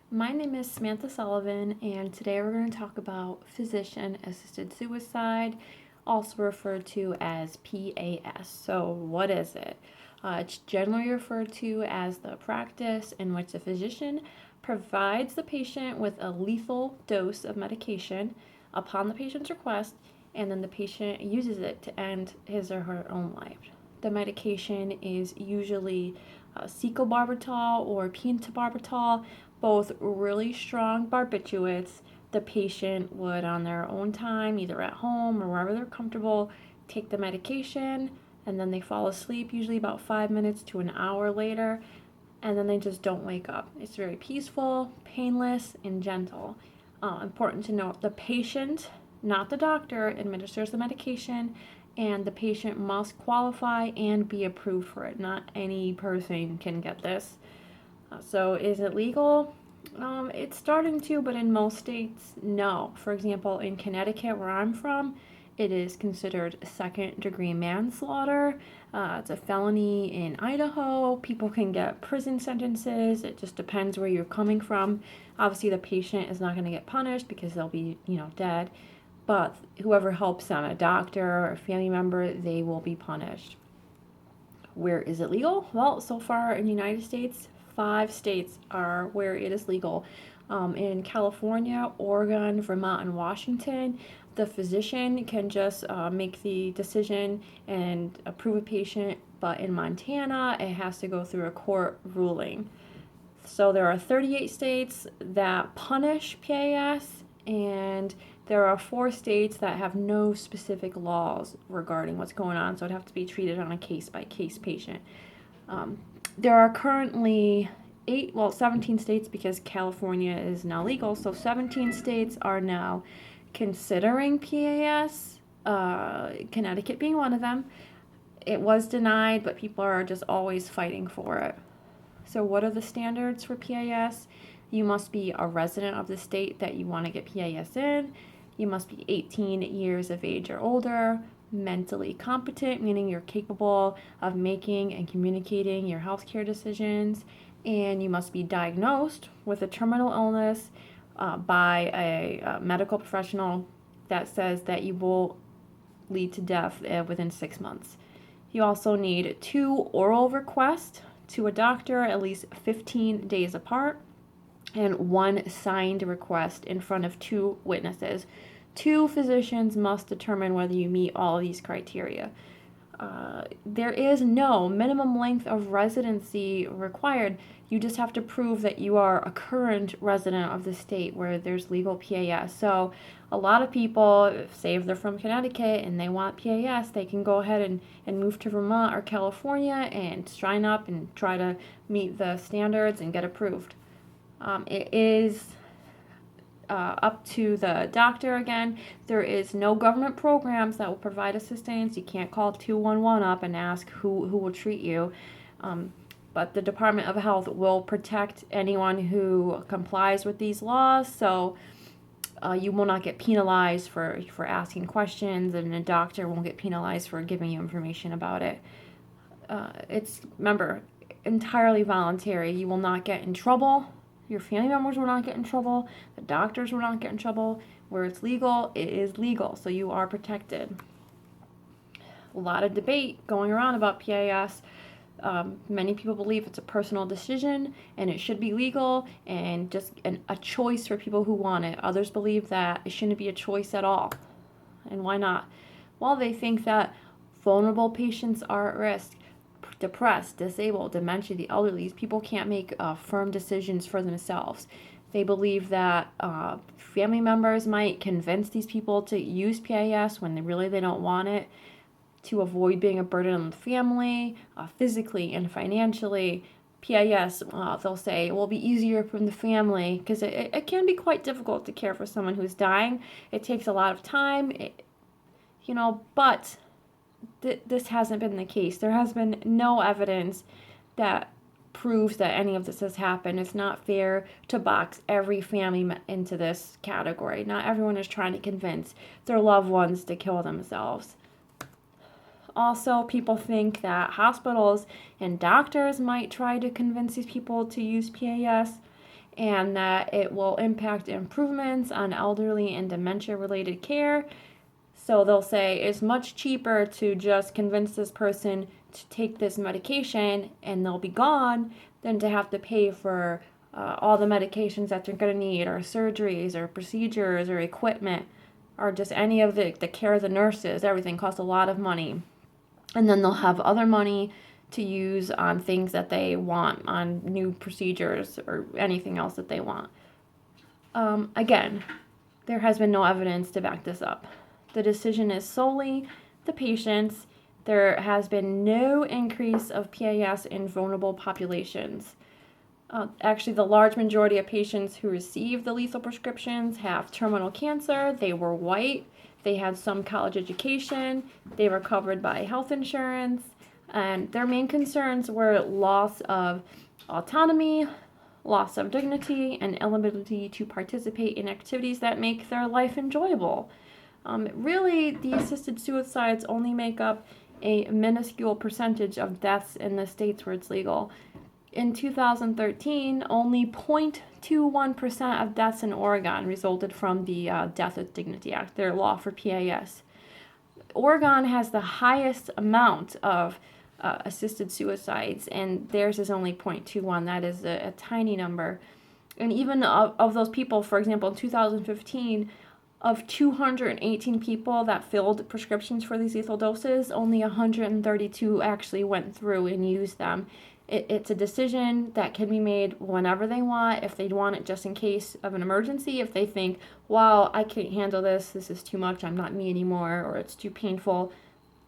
My name is Samantha Sullivan, and today we're going to talk about physician assisted suicide, also referred to as PAS. So, what is it? It's generally referred to as the practice in which the physician provides the patient with a lethal dose of medication upon the patient's request, and then the patient uses it to end his or her own life. The medication is usually secobarbital or pentobarbital, both really strong barbiturates. The patient would, on their own time, either at home or wherever they're comfortable, take the medication, and then they fall asleep, usually about 5 minutes to an hour later, and then they just don't wake up. It's very peaceful, painless, and gentle. Important to note, the patient, not the doctor, administers the medication, and the patient must qualify and be approved for it. Not any person can get this. So is it legal? It's starting to, but in most states, no. For example, in Connecticut, where I'm from, it is considered second-degree manslaughter. It's a felony in Idaho. People can get prison sentences. It just depends where you're coming from. Obviously, the patient is not going to get punished because they'll be, dead. But whoever helps them, a doctor or a family member, they will be punished. Where is it legal? Well, so far in the United States, 5 states are where it is legal. In California, Oregon, Vermont, and Washington, the physician can just make the decision and approve a patient, but in Montana, it has to go through a court ruling. So there are 38 states that punish PAS, and there are 4 states that have no specific laws regarding what's going on, so it'd have to be treated on a case by case patient. There are currently 17 states because California is now legal, so 17 states are now considering PAS, Connecticut being one of them. It was denied, but people are just always fighting for it. So, what are the standards for PAS? You must be a resident of the state that you want to get PAS in. You must be 18 years of age or older, mentally competent, meaning you're capable of making and communicating your healthcare decisions, and you must be diagnosed with a terminal illness by a medical professional that says that you will lead to death within 6 months. You also need 2 oral requests to a doctor at least 15 days apart, and 1 signed request in front of 2 witnesses. 2 physicians must determine whether you meet all of these criteria. There is no minimum length of residency required. You just have to prove that you are a current resident of the state where there's legal PAS. So a lot of people, say if they're from Connecticut and they want PAS, they can go ahead and move to Vermont or California and sign up and try to meet the standards and get approved. It is up to the doctor again. There is no government programs that will provide assistance. You can't call 211 up and ask who will treat you. But the Department of Health will protect anyone who complies with these laws. So you will not get penalized for asking questions, and a doctor won't get penalized for giving you information about it. Remember, entirely voluntary. You will not get in trouble. Your family members will not get in trouble. The doctors will not get in trouble. Where it's legal, it is legal. So you are protected. A lot of debate going around about PAS. Many people believe it's a personal decision and it should be legal and just a choice for people who want it. Others believe that it shouldn't be a choice at all. And why not? Well, they think that vulnerable patients are at risk. Depressed, disabled, dementia, the elderly, these people can't make firm decisions for themselves. They believe that family members might convince these people to use PAS when they don't want it, to avoid being a burden on the family, physically and financially. PAS, they'll say, it will be easier for the family because it can be quite difficult to care for someone who's dying. It takes a lot of time, but this hasn't been the case. There has been no evidence that proves that any of this has happened. It's not fair to box every family into this category. Not everyone is trying to convince their loved ones to kill themselves. Also, people think that hospitals and doctors might try to convince these people to use PAS. and that it will impact improvements on elderly and dementia-related care. So they'll say it's much cheaper to just convince this person to take this medication and they'll be gone than to have to pay for all the medications that they're going to need, or surgeries, or procedures, or equipment, or just any of the care of the nurses. Everything costs a lot of money. And then they'll have other money to use on things that they want, on new procedures or anything else that they want. Again, there has been no evidence to back this up. The decision is solely the patient's. There has been no increase of PAS in vulnerable populations. Actually, the large majority of patients who receive the lethal prescriptions have terminal cancer. They were white. They had some college education. They were covered by health insurance. And their main concerns were loss of autonomy, loss of dignity, and inability to participate in activities that make their life enjoyable. Really, the assisted suicides only make up a minuscule percentage of deaths in the states where it's legal. In 2013, only 0.21% of deaths in Oregon resulted from the Death with Dignity Act, their law for PAS. Oregon has the highest amount of assisted suicides, and theirs is only 0.21. That is a tiny number. And even of those people, for example, in 2015, of 218 people that filled prescriptions for these lethal doses, only 132 actually went through and used them. It's a decision that can be made whenever they want, if they want it just in case of an emergency, if they think, wow, I can't handle this is too much, I'm not me anymore, or it's too painful.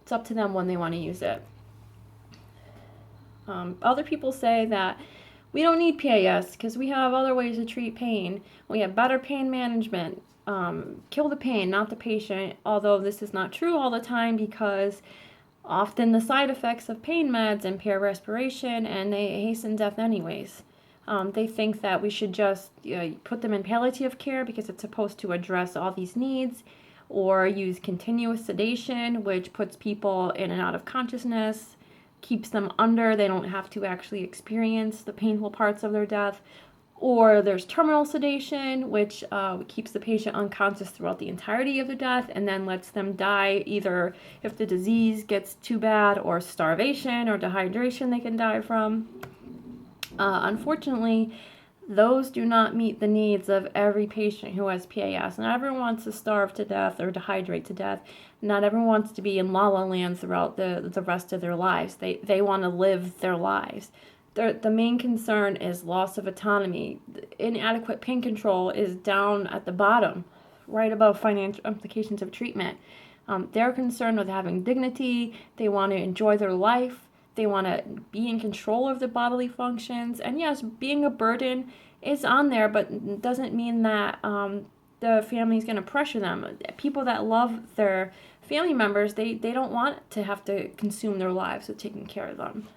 It's up to them when they want to use it. Other people say that we don't need PAS because we have other ways to treat pain. We have better pain management. Kill the pain, not the patient, although this is not true all the time, because often the side effects of pain meds impair respiration and they hasten death anyways. They think that we should just put them in palliative care because it's supposed to address all these needs, or use continuous sedation, which puts people in and out of consciousness, keeps them under, they don't have to actually experience the painful parts of their death. Or there's terminal sedation, which keeps the patient unconscious throughout the entirety of their death and then lets them die either if the disease gets too bad, or starvation or dehydration they can die from. Unfortunately, those do not meet the needs of every patient who has PAS. Not everyone wants to starve to death or dehydrate to death. Not everyone wants to be in la-la land throughout the rest of their lives. They want to live their lives. The main concern is loss of autonomy. Inadequate pain control is down at the bottom, right above financial implications of treatment. They're concerned with having dignity. They want to enjoy their life. They want to be in control of their bodily functions. And yes, being a burden is on there, but it doesn't mean that the family is going to pressure them. People that love their family members, they don't want to have to consume their lives with taking care of them.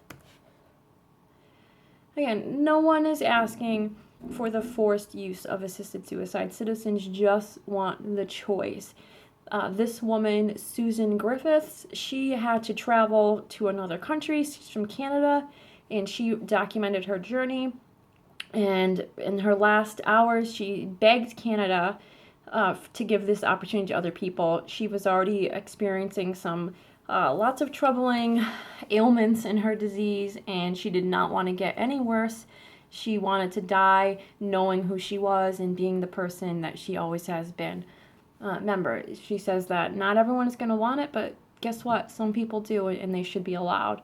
Again, no one is asking for the forced use of assisted suicide. Citizens just want the choice. This woman, Susan Griffiths, she had to travel to another country. She's from Canada, and she documented her journey. And in her last hours, she begged Canada to give this opportunity to other people. She was already experiencing some lots of troubling ailments in her disease, and she did not want to get any worse. She wanted to die knowing who she was and being the person that she always has been. Remember, she says that not everyone is going to want it, but guess what? Some people do, and they should be allowed.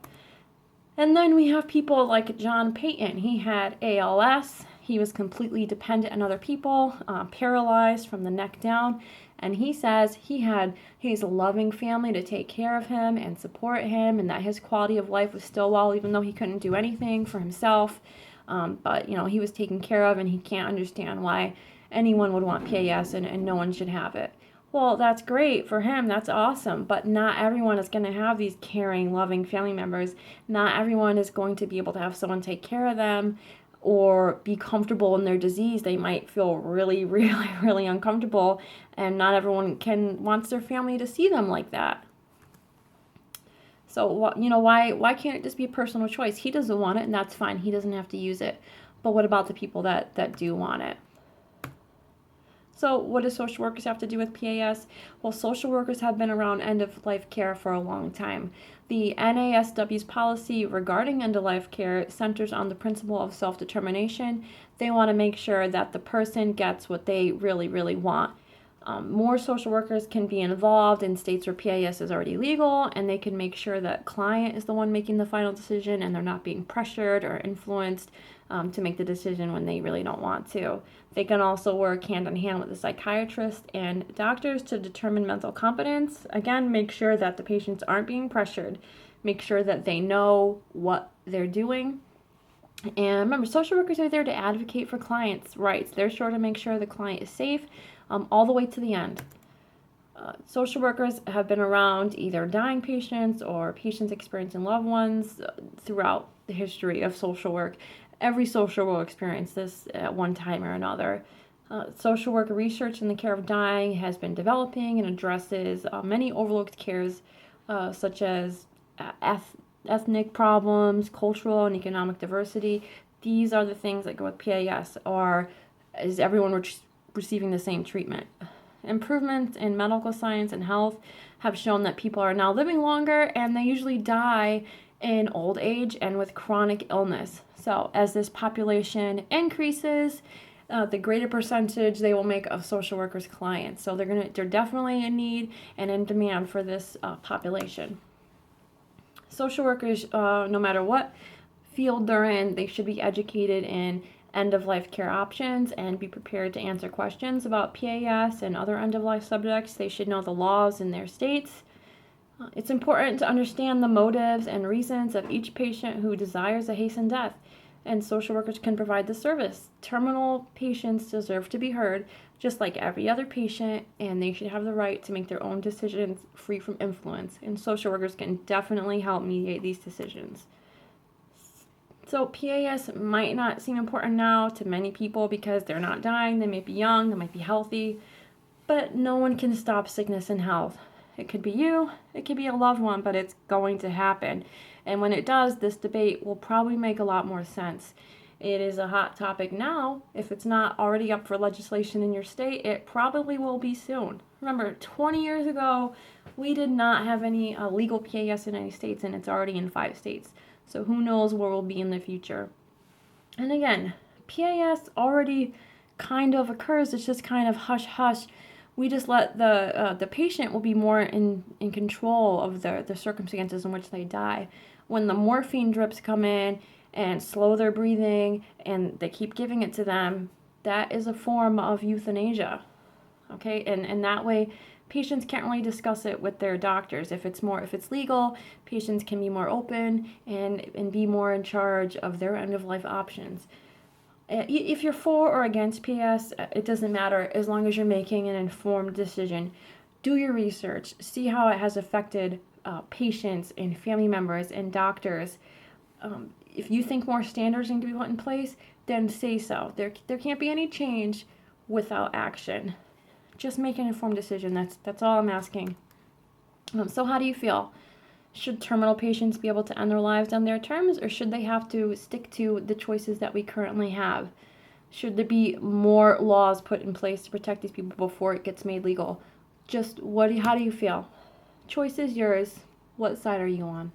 And then we have people like John Payton. He had ALS. He was completely dependent on other people, paralyzed from the neck down. And he says he had his loving family to take care of him and support him, and that his quality of life was still well, even though he couldn't do anything for himself. But, he was taken care of, and he can't understand why anyone would want PAS and no one should have it. Well, that's great for him. That's awesome. But not everyone is going to have these caring, loving family members. Not everyone is going to be able to have someone take care of them or be comfortable in their disease. They might feel really, really, really uncomfortable, and not everyone wants their family to see them like that. So, why can't it just be a personal choice? He doesn't want it, and that's fine. He doesn't have to use it. But what about the people that do want it? So what do social workers have to do with PAS? Well, social workers have been around end-of-life care for a long time. The NASW's policy regarding end-of-life care centers on the principle of self-determination. They want to make sure that the person gets what they really, really want. More social workers can be involved in states where PAS is already legal, and they can make sure that client is the one making the final decision and they're not being pressured or influenced to make the decision when they really don't want to. They can also work hand in hand with the psychiatrist and doctors to determine mental competence. Again, make sure that the patients aren't being pressured. Make sure that they know what they're doing. And remember, social workers are there to advocate for clients' rights. They're sure to make sure the client is safe all the way to the end. Social workers have been around either dying patients or patients experiencing loved ones throughout the history of social work. Every social worker experienced this at one time or another. Social work research in the care of dying has been developing and addresses many overlooked cares such as ethnic problems, cultural and economic diversity. These are the things that go with PAS, or is everyone receiving the same treatment? Improvements in medical science and health have shown that people are now living longer, and they usually die in old age and with chronic illness. So as this population increases, the greater percentage they will make of social workers' clients. So they're definitely in need and in demand for this population. Social workers, no matter what field they're in, they should be educated in end-of-life care options and be prepared to answer questions about PAS and other end-of-life subjects. They should know the laws in their states. It's important to understand the motives and reasons of each patient who desires a hastened death, and social workers can provide the service. Terminal patients deserve to be heard just like every other patient, and they should have the right to make their own decisions free from influence, and social workers can definitely help mediate these decisions. So PAS might not seem important now to many people because they're not dying, they may be young, they might be healthy, but no one can stop sickness and health. It could be you, it could be a loved one, but it's going to happen. And when it does, this debate will probably make a lot more sense. It is a hot topic now. If it's not already up for legislation in your state, it probably will be soon. Remember, 20 years ago, we did not have any legal PAS in any states, and it's already in 5 states. So who knows where we'll be in the future. And again, PAS already kind of occurs. It's just kind of hush-hush. We just let the patient will be more in control of the circumstances in which they die. When the morphine drips come in and slow their breathing and they keep giving it to them, that is a form of euthanasia. Okay, and that way patients can't really discuss it with their doctors. If it's legal, patients can be more open and be more in charge of their end-of-life options. If you're for or against PAS, it doesn't matter as long as you're making an informed decision. Do your research. See how it has affected patients and family members and doctors. If you think more standards need to be put in place, then say so. There can't be any change without action. Just make an informed decision. That's all I'm asking. So how do you feel? Should terminal patients be able to end their lives on their terms, or should they have to stick to the choices that we currently have? Should there be more laws put in place to protect these people before it gets made legal? How do you feel? Choice is yours. What side are you on?